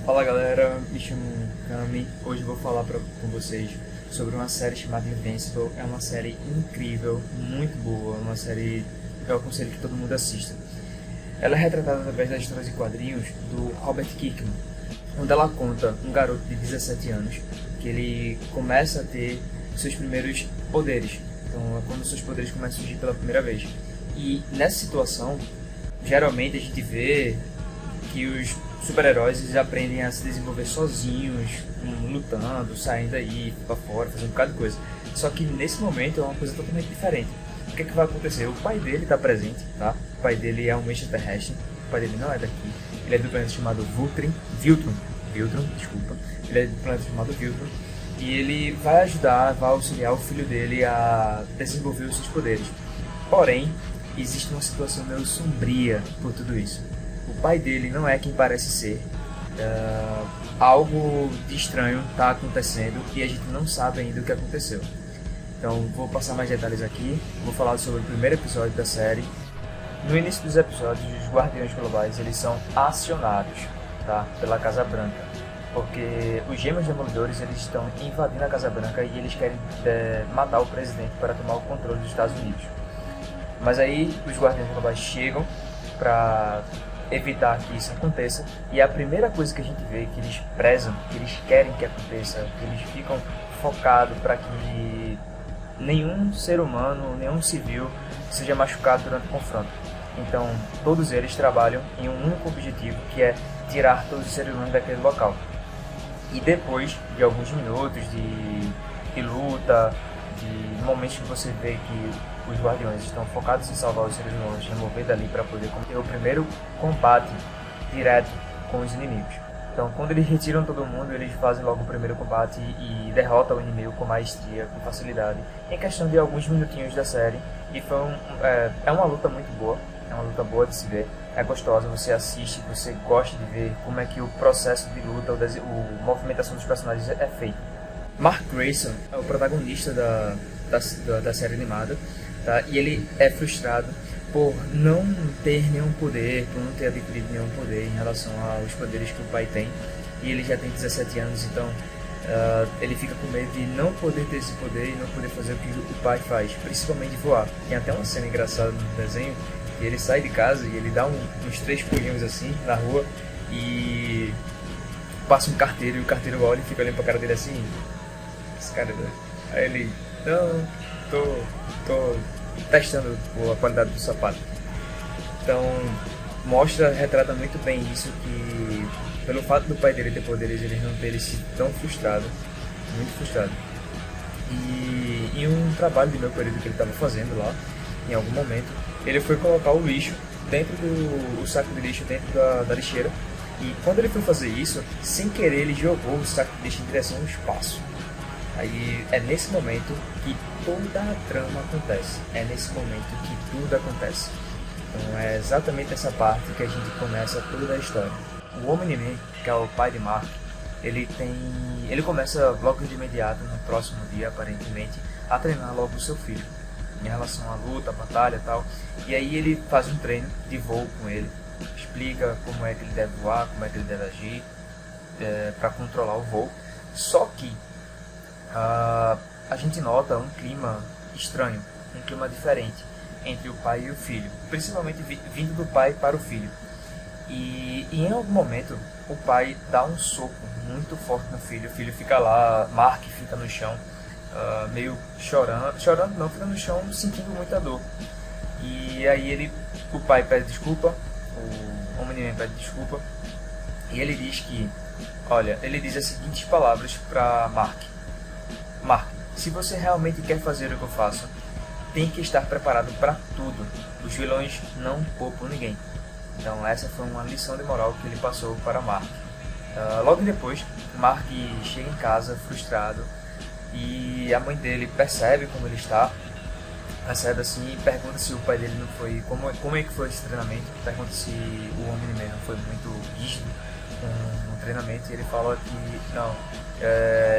Fala galera, me chamo Kami. Hoje eu vou falar com vocês sobre uma série chamada Invincible. É uma série incrível, muito boa, uma série que eu aconselho que todo mundo assista. Ela é retratada através das histórias e quadrinhos do Robert Kirkman, onde ela conta um garoto de 17 anos que ele começa a ter seus primeiros poderes. Então é quando seus poderes começam a surgir pela primeira vez. E nessa situação, geralmente a gente vê que os super-heróis eles aprendem a se desenvolver sozinhos, lutando, saindo aí, pra fora, fazendo um bocado de coisa. Só que nesse momento é uma coisa totalmente diferente. O que é que vai acontecer? O pai dele está presente, tá? O pai dele é um extraterrestre, o pai dele não é daqui. Ele é do planeta chamado Viltrum, desculpa. Ele é do planeta chamado Viltrum. E ele vai ajudar, vai auxiliar o filho dele a desenvolver os seus poderes. Porém, existe uma situação meio sombria por tudo isso. O pai dele não é quem parece ser. Algo de estranho está acontecendo e a gente não sabe ainda o que aconteceu. Então vou passar mais detalhes aqui. Vou falar sobre o primeiro episódio da série. No início dos episódios, os Guardiões Globais eles são acionados, tá, pela Casa Branca, porque os Gêmeos Demolidores eles estão invadindo a Casa Branca e eles querem matar o presidente para tomar o controle dos Estados Unidos. Mas aí os Guardiões Globais chegam para evitar que isso aconteça, e a primeira coisa que a gente vê que eles prezam, que eles querem que aconteça, que eles ficam focados para que nenhum ser humano, nenhum civil seja machucado durante o confronto. Então todos eles trabalham em um único objetivo, que é tirar todos os seres humanos daquele local. E depois de alguns minutos de luta, de momentos que você vê que os Guardiões estão focados em salvar os seres humanos, remover dali para poder ter o primeiro combate direto com os inimigos. Então, quando eles retiram todo mundo, eles fazem logo o primeiro combate e derrotam o inimigo com maestria, com facilidade, em questão de alguns minutinhos da série. E foi é uma luta muito boa, é uma luta boa de se ver, é gostosa, você assiste, você gosta de ver como é que o processo de luta, a movimentação dos personagens é feito. Mark Grayson é o protagonista da série animada, tá? E ele é frustrado por não ter nenhum poder, por não ter adquirido nenhum poder em relação aos poderes que o pai tem. E ele já tem 17 anos, então ele fica com medo de não poder ter esse poder e não poder fazer o que o pai faz, principalmente voar. Tem até uma cena engraçada no desenho, que ele sai de casa e ele dá uns 3 pulinhos assim na rua e passa um carteiro, e o carteiro olha e fica olhando pra cara dele assim. Esse cara é doido. Aí ele, não, tô testando a qualidade do sapato. Então retrata muito bem isso, que pelo fato do pai dele ter poderes, ele não ter sido tão frustrado, muito frustrado. E em um trabalho de meu período que ele estava fazendo lá, em algum momento, ele foi colocar o lixo dentro o saco de lixo dentro da lixeira. E quando ele foi fazer isso, sem querer ele jogou o saco de lixo em direção ao espaço. Aí é nesse momento que toda a trama acontece, é nesse momento que tudo acontece. Então é exatamente essa parte que a gente começa toda a história. O Omni-Man, que é o pai de Mark, ele começa logo de imediato, no próximo dia aparentemente, a treinar logo o seu filho, em relação à luta, à batalha e tal. E aí ele faz um treino de voo com ele, explica como é que ele deve voar, como é que ele deve agir para controlar o voo. Só que a gente nota um clima estranho, um clima diferente entre o pai e o filho, principalmente vindo do pai para o filho. E em algum momento o pai dá um soco muito forte no filho, o filho fica lá, Mark fica no chão, meio chorando não, fica no chão sentindo muita dor. E aí o pai pede desculpa, o Omni-Man pede desculpa, e ele diz que, ele diz as seguintes palavras para Mark, se você realmente quer fazer o que eu faço, tem que estar preparado para tudo. Os vilões não poupam ninguém. Então essa foi uma lição de moral que ele passou para Mark. Logo depois, Mark chega em casa frustrado e a mãe dele percebe como ele está, percebe assim e pergunta se o pai dele não foi, como é que foi esse treinamento, pergunta se o Omni-Man não foi muito rígido no treinamento, e ele fala que não,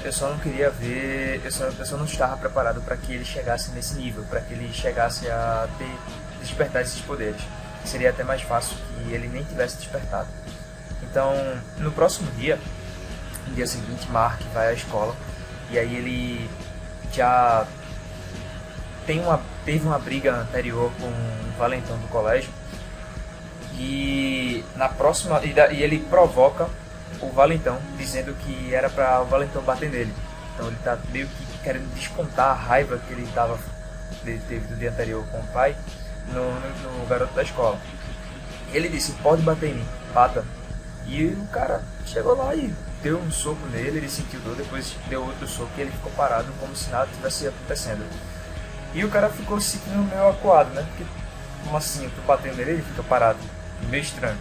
eu só não queria ver, eu só não estava preparado para que ele chegasse nesse nível, para que ele chegasse a despertar esses poderes. Seria até mais fácil que ele nem tivesse despertado. Então, no próximo dia, no dia seguinte, Mark vai à escola e aí ele já teve uma briga anterior com o valentão do colégio e na próxima e ele provoca o valentão dizendo que era para o valentão bater nele. Então ele tá meio que querendo descontar a raiva que ele teve do dia anterior com o pai no garoto da escola. Ele disse: pode bater em mim, bata. E o cara chegou lá e deu um soco nele, ele sentiu dor, depois deu outro soco e ele ficou parado como se nada tivesse acontecendo. E o cara ficou se sentindo meio acuado, né? Porque, como assim, eu tô batendo nele, ele fica parado, meio estranho.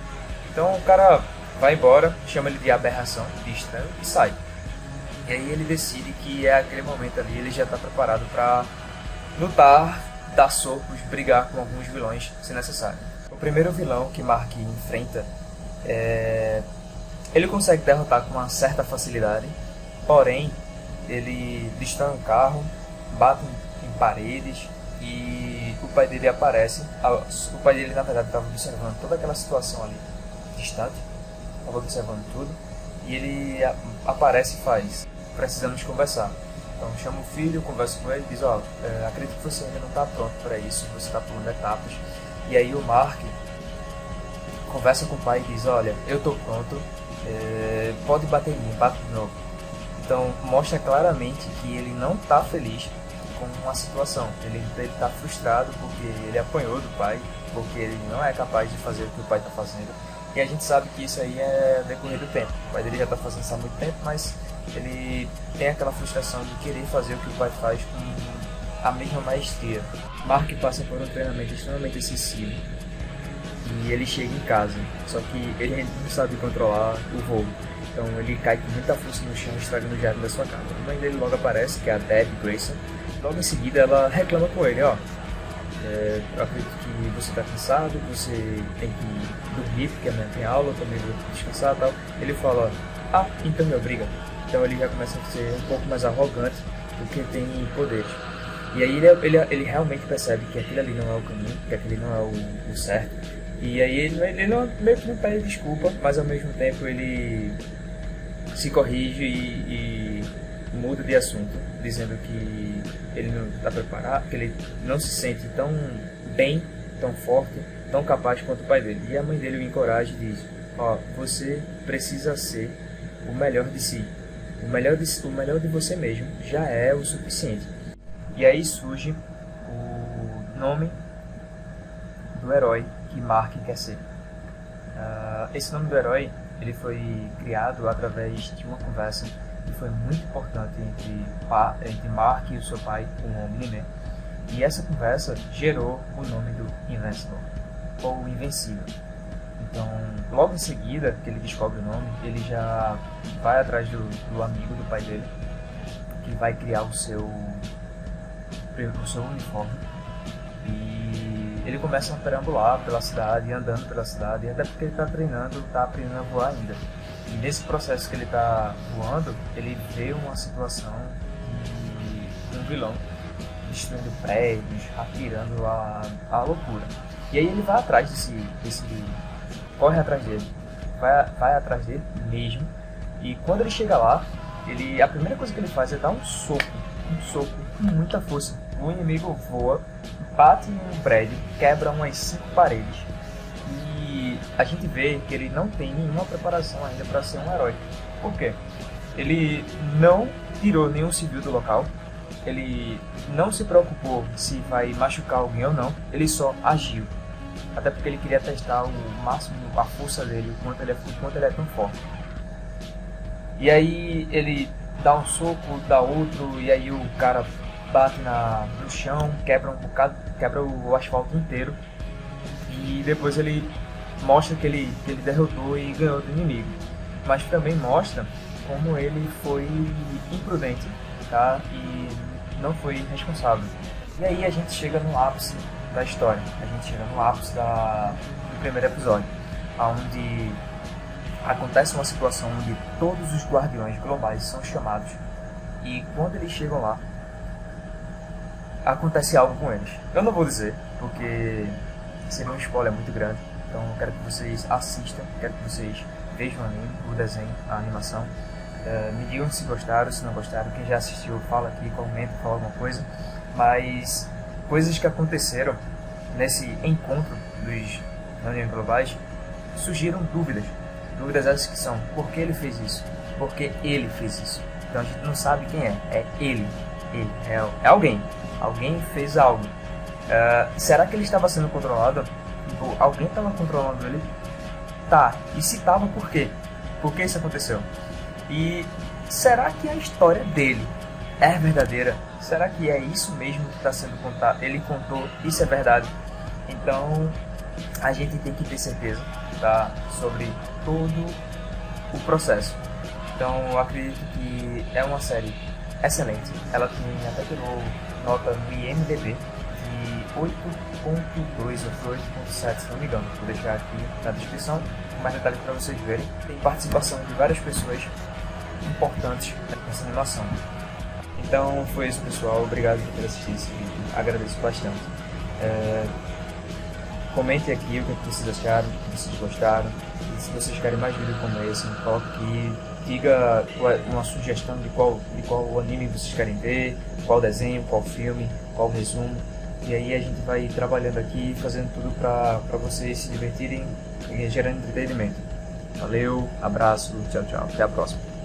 Então o cara vai embora, chama ele de aberração, de estranho, e sai. E aí ele decide que é aquele momento ali, ele já está preparado para lutar, dar socos, brigar com alguns vilões, se necessário. O primeiro vilão que Mark enfrenta, ele consegue derrotar com uma certa facilidade, porém ele destrói um carro, bate em paredes e o pai dele aparece. O pai dele, na verdade, estava observando toda aquela situação ali, distante, estava observando tudo, e ele aparece e faz: precisamos conversar. Então chama o filho, conversa com ele, diz: acredito que você ainda não está pronto para isso, você está pulando etapas. E aí o Mark conversa com o pai e diz: olha, eu estou pronto, pode bater em mim, bate de novo. Então mostra claramente que ele não está feliz com a situação, ele está frustrado porque ele apanhou do pai, porque ele não é capaz de fazer o que o pai está fazendo. E a gente sabe que isso aí é decorrer do tempo. O pai dele já está fazendo isso há muito tempo, mas ele tem aquela frustração de querer fazer o que o pai faz com a mesma maestria. Mark passa por um treinamento extremamente excessivo e ele chega em casa, só que ele não sabe controlar o voo. Então ele cai com muita força no chão, estragando o jardim da sua casa. A mãe dele logo aparece, que é a Deb Grayson. Logo em seguida ela reclama com ele: eu acredito que você está cansado, você tem que dormir porque amanhã tem aula, eu também vou descansar e tal. Ele fala: então me obriga. Então ele já começa a ser um pouco mais arrogante do que tem poderes. E aí ele realmente percebe que aquilo ali não é o caminho, que aquele não é o certo. E aí ele não, meio que não pede desculpa, mas ao mesmo tempo ele se corrige e muda de assunto, dizendo que ele não está preparado, que ele não se sente tão bem, tão forte, tão capaz quanto o pai dele. E a mãe dele o encoraja e diz: você precisa ser o melhor de si. O melhor de você mesmo já é o suficiente. E aí surge o nome do herói que Mark quer ser. Esse nome do herói ele foi criado através de uma conversa que foi muito importante entre Mark e o seu pai, o Omni-Man. E essa conversa gerou o nome do Invincible, ou Invencível. Então, logo em seguida que ele descobre o nome, ele já vai atrás do amigo do pai dele, que vai criar o seu uniforme. E ele começa a perambular pela cidade, andando pela cidade, até porque ele está aprendendo a voar ainda. E nesse processo que ele está voando, ele vê uma situação de um vilão destruindo prédios, atirando a loucura. E aí ele vai atrás desse corre atrás dele, vai atrás dele mesmo. E quando ele chega lá, a primeira coisa que ele faz é dar um soco com muita força. O inimigo voa, bate em um prédio, quebra umas 5 paredes. E a gente vê que ele não tem nenhuma preparação ainda para ser um herói. Por quê? Ele não tirou nenhum civil do local, ele não se preocupou se vai machucar alguém ou não, ele só agiu. Até porque ele queria testar o máximo a força dele, o quanto ele é tão forte. E aí ele dá um soco, dá outro, e aí o cara bate no chão, quebra um bocado, quebra o asfalto inteiro. E depois ele mostra que ele derrotou e ganhou do inimigo. Mas também mostra como ele foi imprudente, tá? E não foi responsável. E aí a gente chega no ápice da história. A gente chega no ápice do primeiro episódio, onde acontece uma situação onde todos os guardiões globais são chamados. E quando eles chegam lá, acontece algo com eles. Eu não vou dizer, porque seria um spoiler muito grande. Então eu quero que vocês assistam, quero que vocês vejam o anime, o desenho, a animação. Me digam se gostaram, se não gostaram. Quem já assistiu, fala aqui, comenta, fala alguma coisa. Mas coisas que aconteceram nesse encontro dos reuniões globais surgiram dúvidas. Dúvidas essas que são: por que ele fez isso? Por que ele fez isso? Então a gente não sabe quem é ele. É alguém. Alguém fez algo. Será que ele estava sendo controlado? Tipo, alguém estava controlando ele? Tá, e se estava, por quê? Por que isso aconteceu? E será que a história dele é verdadeira? Será que é isso mesmo que está sendo contado? Ele contou, isso é verdade? Então a gente tem que ter certeza, tá, sobre todo o processo. Então eu acredito que é uma série excelente. Ela até pegou nota no IMDb de 8.2 ou 8.7, se não me engano. Vou deixar aqui na descrição com mais detalhes para vocês verem. Tem participação de várias pessoas importantes nessa animação. Então foi isso, pessoal. Obrigado por assistir esse vídeo. Agradeço bastante. Comentem aqui o que vocês acharam, o que vocês gostaram. E se vocês querem mais vídeos como esse, coloque aqui. Diga uma sugestão de qual anime vocês querem ver, qual desenho, qual filme, qual resumo. E aí a gente vai trabalhando aqui, fazendo tudo para vocês se divertirem e gerando entretenimento. Valeu, abraço, tchau, tchau. Até a próxima.